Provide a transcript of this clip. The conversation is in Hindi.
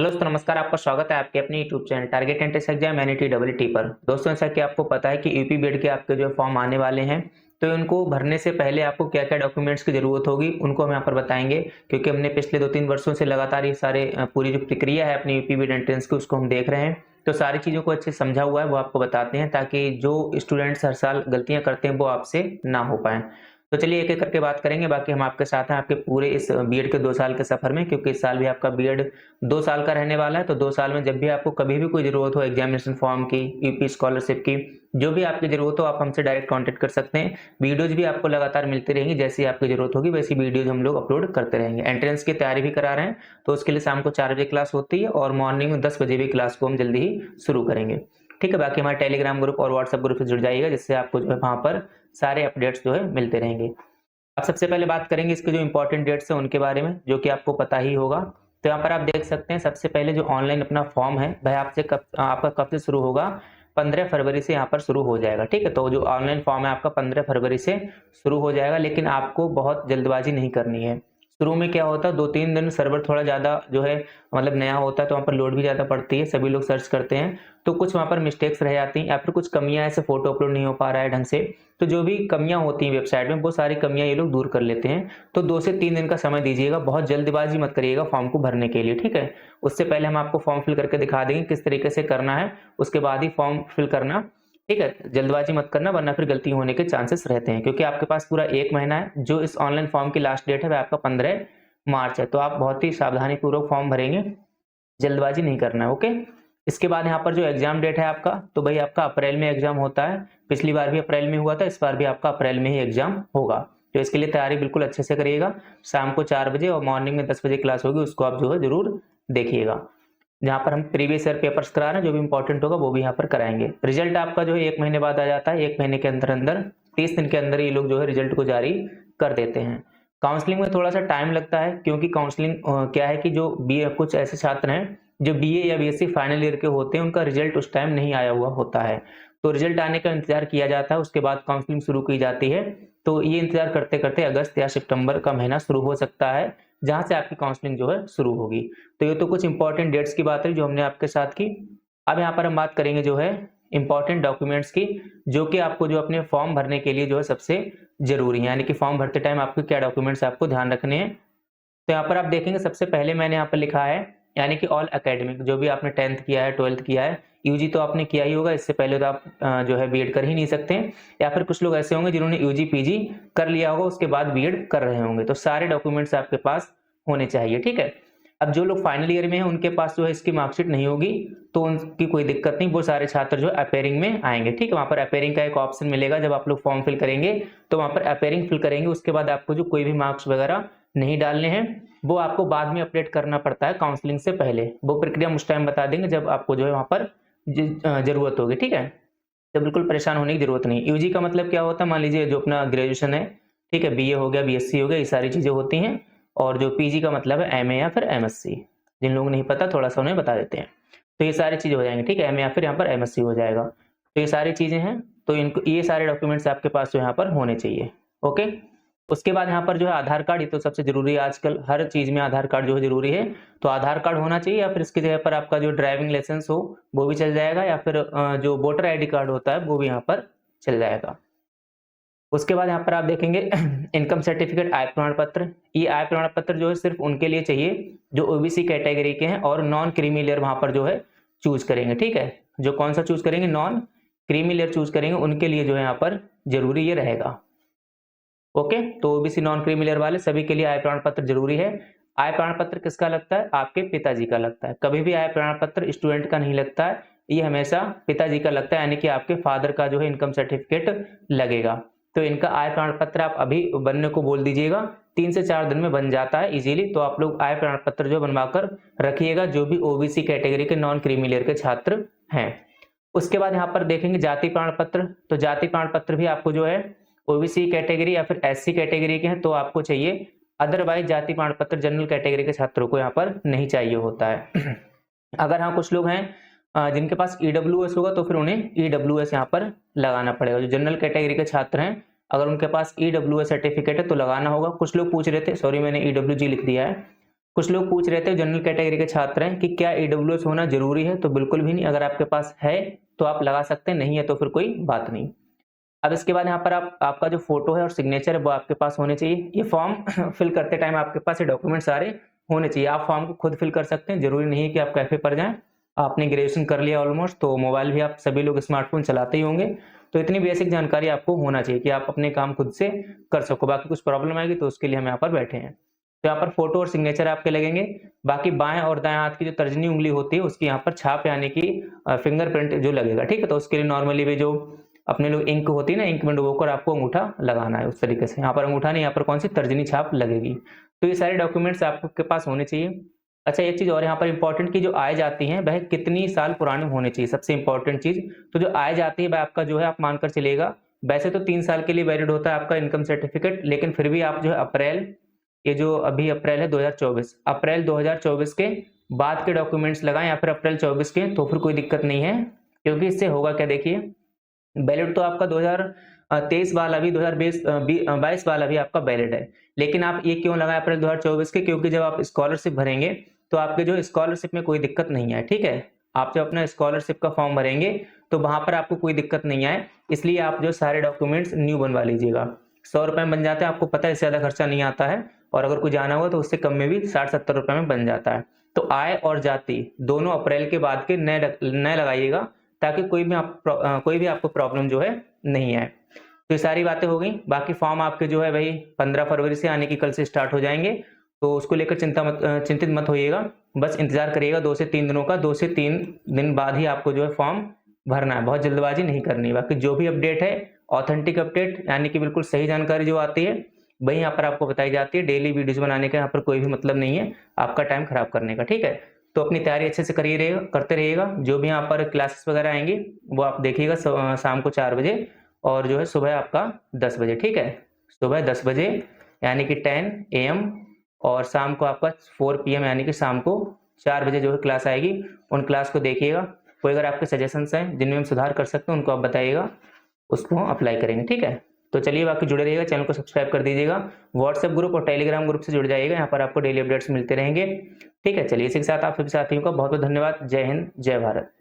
हेलो दोस्तों, नमस्कार। आपका स्वागत है आपके अपने YouTube channel target entrance exam NET पर। दोस्तों, जैसा कि आपको पता है कि यूपी बीएड के आपके जो फॉर्म आने वाले हैं, तो इनको भरने से पहले आपको क्या-क्या डॉक्यूमेंट्स की ज़रूरत होगी, उनको हम यहाँ पर बताएंगे। क्योंकि हमने पिछले 2-3 वर्षों से लगातार ये सारे पूरी जो प्रक्रिया है अपनी यूपी बीएड एंट्रेंस की, उसको हम देख रहे हैं। तो सारी चीज़ों को अच्छे से समझा हुआ है, वो आपको बताते हैं, ताकि जो स्टूडेंट्स हर साल गलतियाँ करते हैं, वो आपसे ना हो पाएँ। तो चलिए एक-एक करके बात करेंगे। बाकी हम आपके साथ हैं आपके पूरे इस बीएड के 2 साल के सफ़र में, क्योंकि इस साल भी आपका बीएड 2 साल का रहने वाला है। तो 2 साल में जब भी आपको कभी भी कोई ज़रूरत हो एग्जामिनेशन फॉर्म की, यूपी स्कॉलरशिप की, जो भी आपकी ज़रूरत हो, आप हमसे डायरेक्ट कॉन्टैक्ट कर सकते हैं। वीडियोज़ भी आपको लगातार मिलती रहेंगी, जैसी आपकी ज़रूरत होगी वैसी वीडियोज़ हम लोग अपलोड करते रहेंगे। एंट्रेंस की तैयारी भी करा रहे हैं, तो उसके लिए शाम को 4 बजे क्लास होती है और मॉर्निंग में 10 बजे भी क्लास को हम जल्दी ही शुरू करेंगे। ठीक है? बाकी हमारे टेलीग्राम ग्रुप और व्हाट्सएप ग्रुप से जुड़ जाइएगा, जिससे आपको जो है वहाँ पर सारे अपडेट्स जो है मिलते रहेंगे। अब सबसे पहले बात करेंगे इसके जो इम्पोर्टेंट डेट्स हैं उनके बारे में, जो कि आपको पता ही होगा। तो यहाँ पर आप देख सकते हैं, सबसे पहले जो ऑनलाइन अपना फॉर्म है वह आपका कब से शुरू होगा? 15 फरवरी से यहाँ पर शुरू हो जाएगा। ठीक है? तो जो ऑनलाइन फॉर्म है आपका 15 फरवरी से शुरू हो जाएगा, लेकिन आपको बहुत जल्दबाजी नहीं करनी है। शुरू में क्या होता है, 2-3 दिन सर्वर थोड़ा ज़्यादा जो है मतलब नया होता है, तो वहाँ पर लोड भी ज़्यादा पड़ती है, सभी लोग सर्च करते हैं, तो कुछ वहाँ पर मिस्टेक्स रह जाती हैं या फिर कुछ कमियाँ, ऐसे फ़ोटो अपलोड नहीं हो पा रहा है ढंग से। तो जो भी कमियाँ होती हैं वेबसाइट में, वो सारी कमियाँ ये लोग दूर कर लेते हैं। तो 2 से 3 दिन का समय दीजिएगा, बहुत जल्दबाजी मत करिएगा फॉर्म को भरने के लिए, ठीक है? उससे पहले हम आपको फॉर्म फिल करके दिखा देंगे किस तरीके से करना है, उसके बाद ही फॉर्म फिल करना, ठीक है? जल्दबाजी मत करना, वरना फिर गलती होने के चांसेस रहते हैं, क्योंकि आपके पास पूरा 1 महीना है। जो इस ऑनलाइन फॉर्म की लास्ट डेट है, वह आपका 15 मार्च है, तो आप बहुत ही सावधानीपूर्वक फॉर्म भरेंगे, जल्दबाजी नहीं करना है, ओके? इसके बाद यहाँ पर जो एग्ज़ाम डेट है आपका, तो भई आपका अप्रैल में एग्ज़ाम होता है। पिछली बार भी अप्रैल में हुआ था, इस बार भी आपका अप्रैल में ही एग्ज़ाम होगा। तो इसके लिए तैयारी बिल्कुल अच्छे से करिएगा। शाम को 4 बजे और मॉर्निंग में 10 बजे क्लास होगी, उसको आप जो है ज़रूर देखिएगा। जहाँ पर हम प्रीवियस ईयर पेपर्स करा रहे हैं, जो भी इम्पोर्टेंट होगा वो भी यहाँ पर कराएँगे। रिज़ल्ट आपका जो है 1 महीने बाद आ जाता है, 1 महीने के अंदर-अंदर 30 दिन के अंदर ये लोग जो है रिज़ल्ट को जारी कर देते हैं। काउंसलिंग में थोड़ा-सा टाइम लगता है, क्योंकि काउंसलिंग क्या है कि जो बीए कुछ ऐसे छात्र हैं जो बीए या बीएससी फाइनल ईयर के होते हैं, उनका रिजल्ट उस टाइम नहीं आया हुआ होता है। तो रिजल्ट आने का इंतज़ार किया जाता है, उसके बाद काउंसलिंग शुरू की जाती है। तो ये इंतज़ार करते-करते अगस्त या सितंबर का महीना शुरू हो सकता है, जहाँ से आपकी काउंसलिंग जो है शुरू होगी। तो ये तो कुछ इंपॉर्टेंट डेट्स की बात है जो हमने आपके साथ की। अब यहाँ पर हम बात करेंगे जो है इंपॉर्टेंट डॉक्यूमेंट्स की, जो कि आपको जो अपने फॉर्म भरने के लिए जो है सबसे ज़रूरी है। यानी कि फॉर्म भरते टाइम आपको क्या डॉक्यूमेंट्स आपको ध्यान रखने हैं। तो यहाँ पर आप देखेंगे, सबसे पहले मैंने यहाँ पर लिखा है, यानी कि ऑल एकेडमिक, जो भी आपने 10th किया है, 12th किया है, यूजी तो आपने किया ही होगा, इससे पहले तो आप जो है बीएड कर ही नहीं सकते हैं। या फिर कुछ लोग ऐसे होंगे जिन्होंने यूजी पीजी कर लिया होगा, उसके बाद बीएड कर रहे होंगे। तो सारे डॉक्यूमेंट्स आपके पास होने चाहिए, ठीक है? अब जो लोग फाइनल ईयर में हैं उनके पास जो है इसकी मार्कशीट नहीं होगी, तो उनकी कोई दिक्कत नहीं, वो सारे छात्र जो है अपीयरिंग में आएंगे, ठीक है? वहाँ पर अपीयरिंग का एक ऑप्शन मिलेगा, जब आप लोग फॉर्म फिल करेंगे तो वहाँ पर अपीयरिंग फिल करेंगे। उसके बाद आपको जो कोई भी मार्क्स वगैरह नहीं डालने हैं, वो आपको बाद में अपडेट करना पड़ता है काउंसलिंग से पहले। वो प्रक्रिया हम उस टाइम बता देंगे जब आपको जो है वहाँ पर ज़रूरत होगी, ठीक है? तो बिल्कुल परेशान होने की ज़रूरत नहीं। यूजी का मतलब क्या होता है, मान लीजिए जो अपना ग्रेजुएशन है, ठीक है? बीए हो गया, बीएससी हो गया, ये सारी चीज़ें होती हैं। और जो पीजी का मतलब है एमए या फिर एमएससी। जिन लोगों को नहीं पता, थोड़ा-सा उन्हें बता देते हैं। तो ये सारी चीज़ें हो जाएँगी, ठीक है? एमए या फिर यहाँ पर एमएससी हो जाएगा। तो ये सारी चीज़ें हैं, तो इनको ये सारे डॉक्यूमेंट्स आपके पास जो यहाँ पर होने चाहिए, ओके? उसके बाद यहाँ पर जो है आधार कार्ड, ये तो सबसे ज़रूरी है, आजकल हर चीज़ में आधार कार्ड जो है ज़रूरी है। तो आधार कार्ड होना चाहिए, या फिर इसकी जगह पर आपका जो ड्राइविंग लाइसेंस हो वो भी चल जाएगा, या फिर जो वोटर आईडी कार्ड होता है वो भी यहाँ पर चल जाएगा। उसके बाद यहाँ पर आप देखेंगे इनकम सर्टिफिकेट, आय प्रमाण पत्र। ये आय प्रमाण पत्र जो है सिर्फ उनके लिए चाहिए जो ओबीसी कैटेगरी के हैं और नॉन क्रीमी लेयर वहाँ पर जो है चूज़ करेंगे, ठीक है? जो कौन सा चूज़ करेंगे, नॉन क्रीमी लेयर चूज़ करेंगे, उनके लिए जो है यहाँ पर ज़रूरी ये रहेगा। ओके, तो ओबीसी नॉन क्रीमी लेयर वाले सभी के लिए आय प्रमाण पत्र जरूरी है। आय प्रमाण पत्र किसका लगता है? आपके पिताजी का लगता है। कभी भी आय प्रमाण पत्र स्टूडेंट का नहीं लगता है, ये हमेशा पिताजी का लगता है, यानी कि आपके फादर का जो है इनकम सर्टिफिकेट लगेगा। तो इनका आय प्रमाण पत्र आप अभी बनने को बोल दीजिएगा, 3 से 4 दिन में बन जाता है इजीली। तो आप लोग आय प्रमाण पत्र जो बनवाकर रखिएगा, जो भी ओबीसी कैटेगरी के नॉन क्रीमी लेयर के छात्र हैं। उसके बाद यहाँ पर देखेंगे जाति प्रमाण पत्र। तो जाति प्रमाण पत्र भी आपको जो है ओबीसी कैटेगरी या फिर एससी कैटेगरी के हैं तो आपको चाहिए, अदरवाइज जाति प्रमाण पत्र जनरल कैटेगरी के छात्रों को यहाँ पर नहीं चाहिए होता है। अगर हाँ कुछ लोग हैं जिनके पास ईडब्ल्यूएस होगा, तो फिर उन्हें ईडब्ल्यूएस यहाँ पर लगाना पड़ेगा। जो जनरल कैटेगरी के छात्र हैं, अगर उनके पास ईडब्ल्यूएस सर्टिफिकेट है तो लगाना होगा। कुछ लोग पूछ रहे थे, सॉरी मैंने ईडब्ल्यूजी लिख दिया है, कुछ लोग पूछ रहे थे जनरल कैटेगरी के छात्र हैं कि क्या ईडब्ल्यूएस होना जरूरी है, तो बिल्कुल भी नहीं। अगर आपके पास है तो आप लगा सकते हैं, नहीं है तो फिर कोई बात नहीं। अब इसके बाद यहाँ पर आपका जो फोटो है और सिग्नेचर है वो आपके पास होने चाहिए। ये फॉर्म फिल करते टाइम आपके पास ये डॉक्यूमेंट सारे होने चाहिए। आप फॉर्म को खुद फिल कर सकते हैं, जरूरी नहीं है कि आप कैफे पर जाएं। आपने ग्रेजुएशन कर लिया ऑलमोस्ट, तो मोबाइल भी आप सभी लोग स्मार्टफोन चलाते ही होंगे, तो इतनी बेसिक जानकारी आपको होना चाहिए कि आप अपने काम खुद से कर सको। बाकी कुछ प्रॉब्लम आएगी तो उसके लिए हम यहाँ पर बैठे हैं। तो यहाँ पर फोटो और सिग्नेचर आपके लगेंगे। बाकी बाएं और दाएं हाथ की जो तर्जनी उंगली होती है उसकी यहाँ पर छाप यानी कि फिंगरप्रिंट जो लगेगा, ठीक है। तो उसके लिए नॉर्मली भी जो अपने लोग इंक होती है ना, इंक में डुबोकर आपको अंगूठा लगाना है उस तरीके से। यहाँ पर अंगूठा नहीं, यहाँ पर कौन सी तर्जनी छाप लगेगी। तो ये सारे डॉक्यूमेंट्स आपके पास होने चाहिए। अच्छा, एक चीज और यहाँ पर इंपॉर्टेंट की जो आय जाती है वह कितनी साल पुरानी होनी चाहिए, सबसे इंपॉर्टेंट चीज। तो जो आय जाती है वह आपका जो है आप मानकर चलेगा, वैसे तो 3 साल के लिए वैलिड होता है आपका इनकम सर्टिफिकेट, लेकिन फिर भी आप जो है अप्रैल, ये जो अभी अप्रैल है 2024, अप्रैल 2024 के बाद के डॉक्यूमेंट्स लगाएं या फिर अप्रैल 24 के, तो फिर कोई दिक्कत नहीं है। क्योंकि इससे होगा क्या, देखिए वैलिड तो आपका 2023 वाला भी, 2022 वाला भी आपका वैलिड है। लेकिन आप ये क्यों लगाए अप्रैल 2024 के, क्योंकि जब आप स्कॉलरशिप भरेंगे तो आपके जो स्कॉलरशिप में कोई दिक्कत नहीं है, ठीक है। आप जब अपना स्कॉलरशिप का फॉर्म भरेंगे तो वहां पर आपको कोई दिक्कत नहीं आए, इसलिए आप जो सारे डॉक्यूमेंट्स न्यू बनवा लीजिएगा। 100 रुपए में बन जाते हैं, आपको पता है इससे ज्यादा खर्चा नहीं आता है, और अगर कोई जाना हुआ तो उससे कम में भी 60-70 रुपए में बन जाता है। तो आय और जाति दोनों अप्रैल के बाद के नए लगाइएगा, ताकि कोई भी आपको प्रॉब्लम जो है नहीं आए। तो ये सारी बातें हो गई। बाकी फॉर्म आपके जो है वही 15 फरवरी से, यानी कि कल से स्टार्ट हो जाएंगे। तो उसको लेकर चिंतित मत होइएगा, बस इंतजार करिएगा 2 से 3 दिनों का। 2 से 3 दिन बाद ही आपको जो है फॉर्म भरना है, बहुत जल्दबाजी नहीं करनी। बाकी जो भी अपडेट है, ऑथेंटिक अपडेट यानी कि बिल्कुल सही जानकारी जो आती है वही यहाँ पर आपको बताई जाती है। डेली वीडियोज बनाने का यहाँ पर कोई भी मतलब नहीं है आपका टाइम खराब करने का, ठीक है। तो अपनी तैयारी अच्छे से करते रहिएगा। जो भी यहाँ पर क्लासेस वगैरह आएंगी वो आप देखिएगा शाम को 4 बजे, और जो है सुबह आपका 10 बजे, ठीक है। सुबह 10 बजे यानी कि 10 AM, और शाम को आपका 4 PM यानी कि शाम को 4 बजे जो है क्लास आएगी। उन क्लास को देखिएगा। कोई अगर आपके सजेशंस हैं जिनमें हम सुधार कर सकते हैं उनको आप बताइएगा, उसको हम अप्लाई करेंगे, ठीक है। तो चलिए, बाकी जुड़े रहिएगा, चैनल को सब्सक्राइब कर दीजिएगा। व्हाट्सएप ग्रुप और टेलीग्राम ग्रुप से जुड़ जाइएगा, यहाँ पर आपको डेली अपडेट्स मिलते रहेंगे, ठीक है। चलिए, इसी के साथ आप सभी साथियों का बहुत बहुत धन्यवाद। जय हिंद, जय भारत।